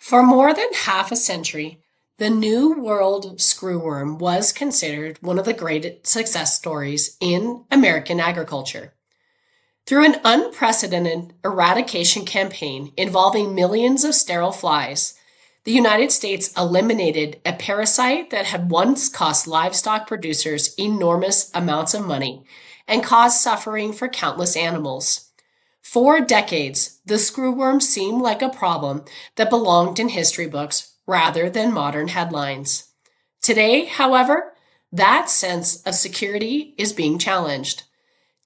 For more than half a century, the New World screwworm was considered one of the great success stories in American agriculture. Through an unprecedented eradication campaign involving millions of sterile flies, the United States eliminated a parasite that had once cost livestock producers enormous amounts of money and caused suffering for countless animals. For decades, the screwworm seemed like a problem that belonged in history books rather than modern headlines. Today, however, that sense of security is being challenged.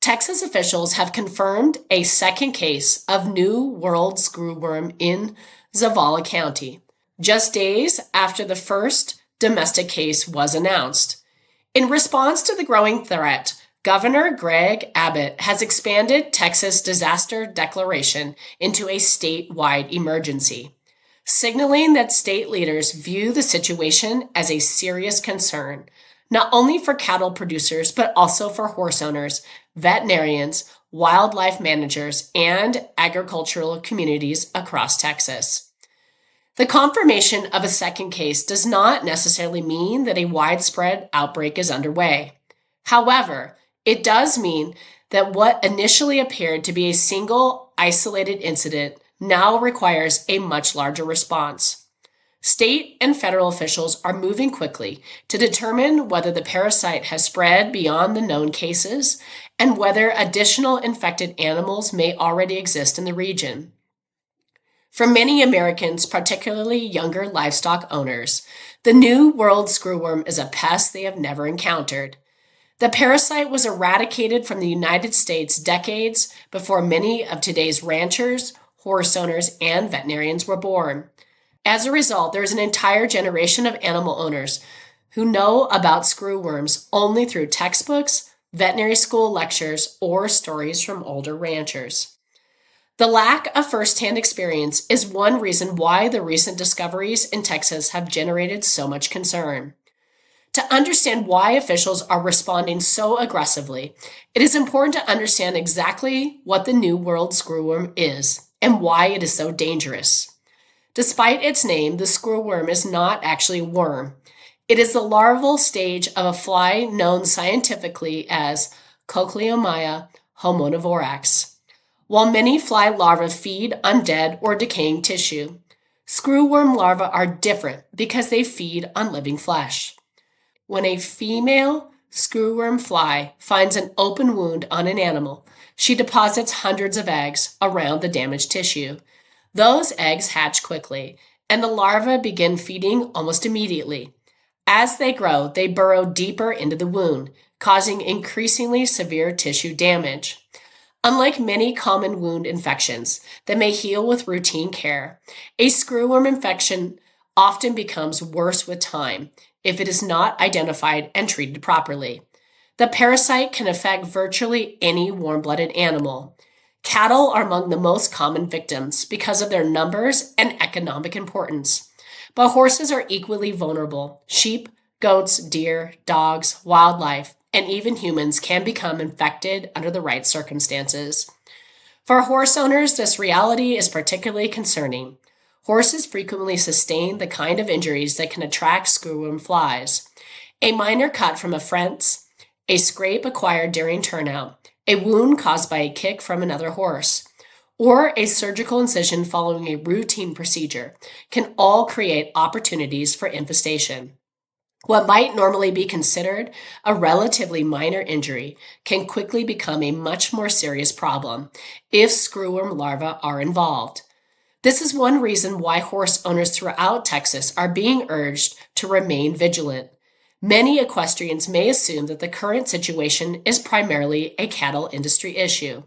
Texas officials have confirmed a second case of New World screwworm in Zavala County, just days after the first domestic case was announced. In response to the growing threat, Governor Greg Abbott has expanded Texas' disaster declaration into a statewide emergency, signaling that state leaders view the situation as a serious concern, not only for cattle producers, but also for horse owners, veterinarians, wildlife managers, and agricultural communities across Texas. The confirmation of a second case does not necessarily mean that a widespread outbreak is underway. However, it does mean that what initially appeared to be a single isolated incident now requires a much larger response. State and federal officials are moving quickly to determine whether the parasite has spread beyond the known cases and whether additional infected animals may already exist in the region. For many Americans, particularly younger livestock owners, the New World screwworm is a pest they have never encountered. The parasite was eradicated from the United States decades before many of today's ranchers, horse owners, and veterinarians were born. As a result, there is an entire generation of animal owners who know about screwworms only through textbooks, veterinary school lectures, or stories from older ranchers. The lack of firsthand experience is one reason why the recent discoveries in Texas have generated so much concern. To understand why officials are responding so aggressively, it is important to understand exactly what the New World screwworm is and why it is so dangerous. Despite its name, the screwworm is not actually a worm. It is the larval stage of a fly known scientifically as Cochliomyia hominivorax. While many fly larvae feed on dead or decaying tissue, screwworm larvae are different because they feed on living flesh. When a female screwworm fly finds an open wound on an animal, she deposits hundreds of eggs around the damaged tissue. Those eggs hatch quickly, and the larvae begin feeding almost immediately. As they grow, they burrow deeper into the wound, causing increasingly severe tissue damage. Unlike many common wound infections that may heal with routine care, a screwworm infection often becomes worse with time if it is not identified and treated properly. The parasite can affect virtually any warm-blooded animal. Cattle are among the most common victims because of their numbers and economic importance, but horses are equally vulnerable. Sheep, goats, deer, dogs, wildlife, and even humans can become infected under the right circumstances. For horse owners, this reality is particularly concerning. Horses frequently sustain the kind of injuries that can attract screwworm flies. A minor cut from a fence, a scrape acquired during turnout, a wound caused by a kick from another horse, or a surgical incision following a routine procedure can all create opportunities for infestation. What might normally be considered a relatively minor injury can quickly become a much more serious problem if screwworm larvae are involved. This is one reason why horse owners throughout Texas are being urged to remain vigilant. Many equestrians may assume that the current situation is primarily a cattle industry issue.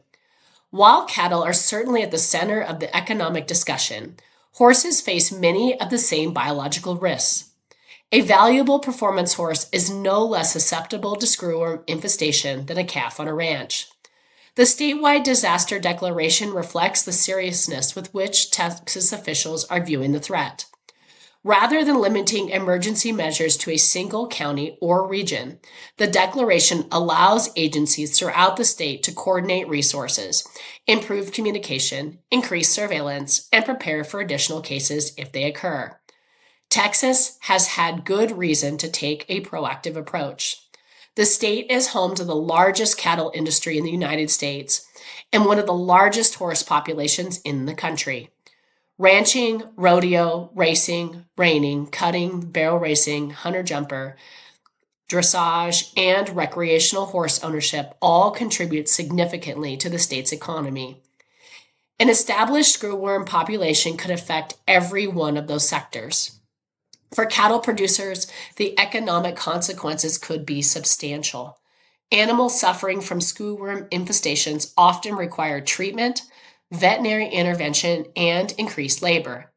While cattle are certainly at the center of the economic discussion, horses face many of the same biological risks. A valuable performance horse is no less susceptible to screwworm infestation than a calf on a ranch. The statewide disaster declaration reflects the seriousness with which Texas officials are viewing the threat. Rather than limiting emergency measures to a single county or region, the declaration allows agencies throughout the state to coordinate resources, improve communication, increase surveillance, and prepare for additional cases if they occur. Texas has had good reason to take a proactive approach. The state is home to the largest cattle industry in the United States and one of the largest horse populations in the country. Ranching, rodeo, racing, reining, cutting, barrel racing, hunter-jumper, dressage, and recreational horse ownership all contribute significantly to the state's economy. An established screwworm population could affect every one of those sectors. For cattle producers, the economic consequences could be substantial. Animals suffering from screwworm infestations often require treatment, veterinary intervention, and increased labor.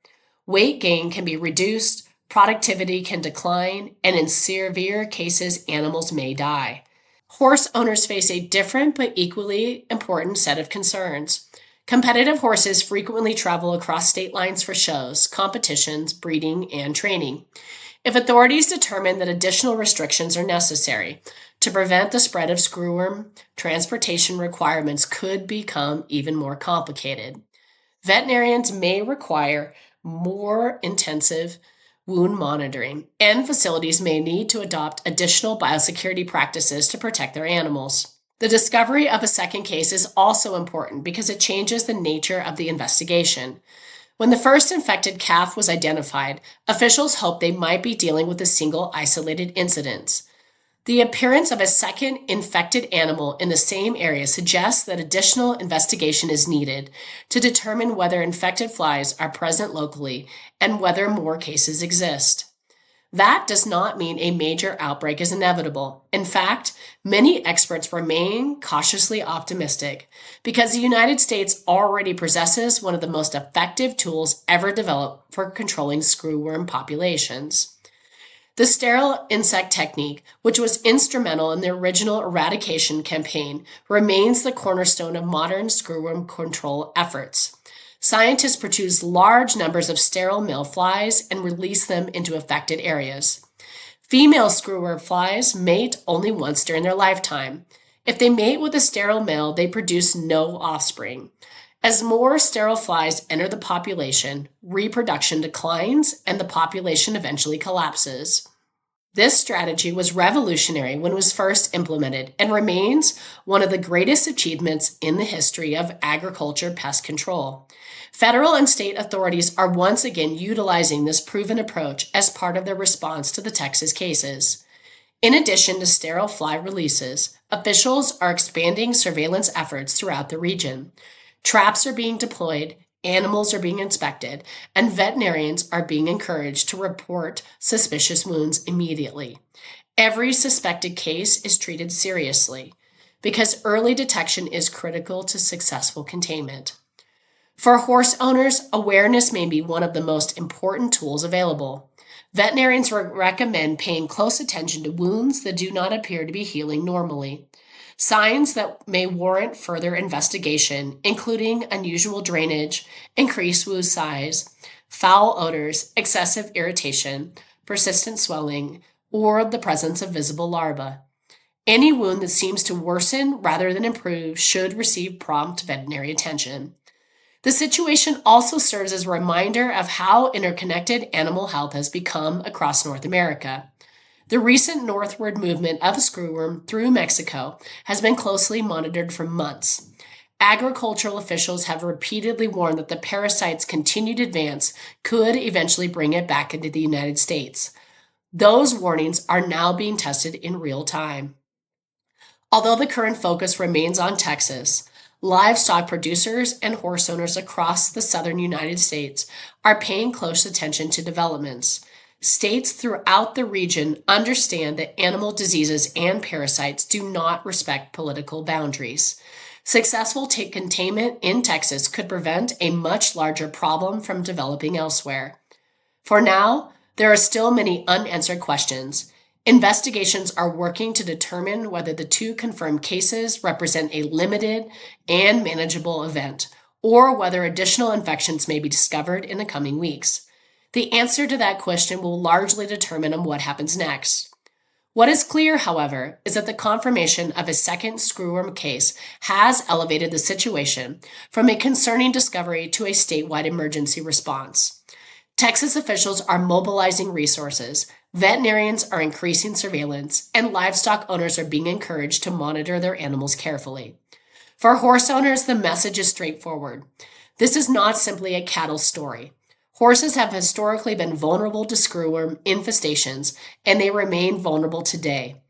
Weight gain can be reduced, productivity can decline, and in severe cases, animals may die. Horse owners face a different but equally important set of concerns. Competitive horses frequently travel across state lines for shows, competitions, breeding, and training. If authorities determine that additional restrictions are necessary to prevent the spread of screwworm, transportation requirements could become even more complicated. Veterinarians may require more intensive wound monitoring, and facilities may need to adopt additional biosecurity practices to protect their animals. The discovery of a second case is also important because it changes the nature of the investigation. When the first infected calf was identified, officials hoped they might be dealing with a single isolated incident. The appearance of a second infected animal in the same area suggests that additional investigation is needed to determine whether infected flies are present locally and whether more cases exist. That does not mean a major outbreak is inevitable. In fact, many experts remain cautiously optimistic because the United States already possesses one of the most effective tools ever developed for controlling screwworm populations. The sterile insect technique, which was instrumental in the original eradication campaign, remains the cornerstone of modern screwworm control efforts. Scientists produce large numbers of sterile male flies and release them into affected areas. Female screwworm flies mate only once during their lifetime. If they mate with a sterile male, they produce no offspring. As more sterile flies enter the population, reproduction declines and the population eventually collapses. This strategy was revolutionary when it was first implemented and remains one of the greatest achievements in the history of agriculture pest control. Federal and state authorities are once again utilizing this proven approach as part of their response to the Texas cases. In addition to sterile fly releases, officials are expanding surveillance efforts throughout the region. Traps are being deployed, animals are being inspected, and veterinarians are being encouraged to report suspicious wounds immediately. Every suspected case is treated seriously because early detection is critical to successful containment. For horse owners, awareness may be one of the most important tools available. Veterinarians recommend paying close attention to wounds that do not appear to be healing normally. Signs that may warrant further investigation, including unusual drainage, increased wound size, foul odors, excessive irritation, persistent swelling, or the presence of visible larvae. Any wound that seems to worsen rather than improve should receive prompt veterinary attention. The situation also serves as a reminder of how interconnected animal health has become across North America. The recent northward movement of screwworm through Mexico has been closely monitored for months. Agricultural officials have repeatedly warned that the parasite's continued advance could eventually bring it back into the United States. Those warnings are now being tested in real time. Although the current focus remains on Texas, livestock producers and horse owners across the southern United States are paying close attention to developments. States throughout the region understand that animal diseases and parasites do not respect political boundaries. Successful containment in Texas could prevent a much larger problem from developing elsewhere. For now, there are still many unanswered questions. Investigations are working to determine whether the two confirmed cases represent a limited and manageable event, or whether additional infections may be discovered in the coming weeks. The answer to that question will largely determine on what happens next. What is clear, however, is that the confirmation of a second screwworm case has elevated the situation from a concerning discovery to a statewide emergency response. Texas officials are mobilizing resources, veterinarians are increasing surveillance, and livestock owners are being encouraged to monitor their animals carefully. For horse owners, the message is straightforward. This is not simply a cattle story. Horses have historically been vulnerable to screwworm infestations, and they remain vulnerable today.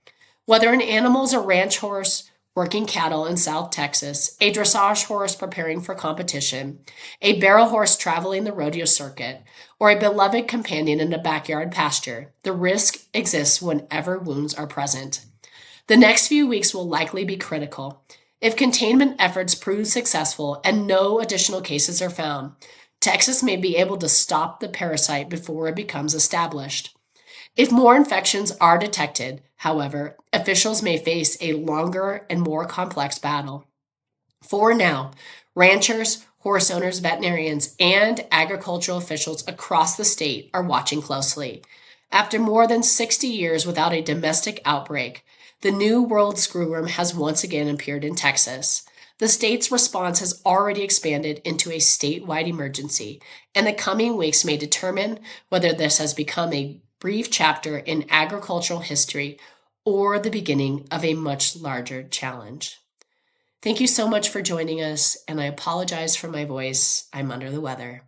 Whether an animal is a ranch horse, working cattle in South Texas, a dressage horse preparing for competition, a barrel horse traveling the rodeo circuit, or a beloved companion in a backyard pasture, the risk exists whenever wounds are present. The next few weeks will likely be critical. If containment efforts prove successful and no additional cases are found, Texas may be able to stop the parasite before it becomes established. If more infections are detected, however, officials may face a longer and more complex battle. For now, ranchers, horse owners, veterinarians, and agricultural officials across the state are watching closely. After more than 60 years without a domestic outbreak, the New World Screwworm has once again appeared in Texas. The state's response has already expanded into a statewide emergency, and the coming weeks may determine whether this has become a brief chapter in agricultural history or the beginning of a much larger challenge. Thank you so much for joining us, and I apologize for my voice. I'm under the weather.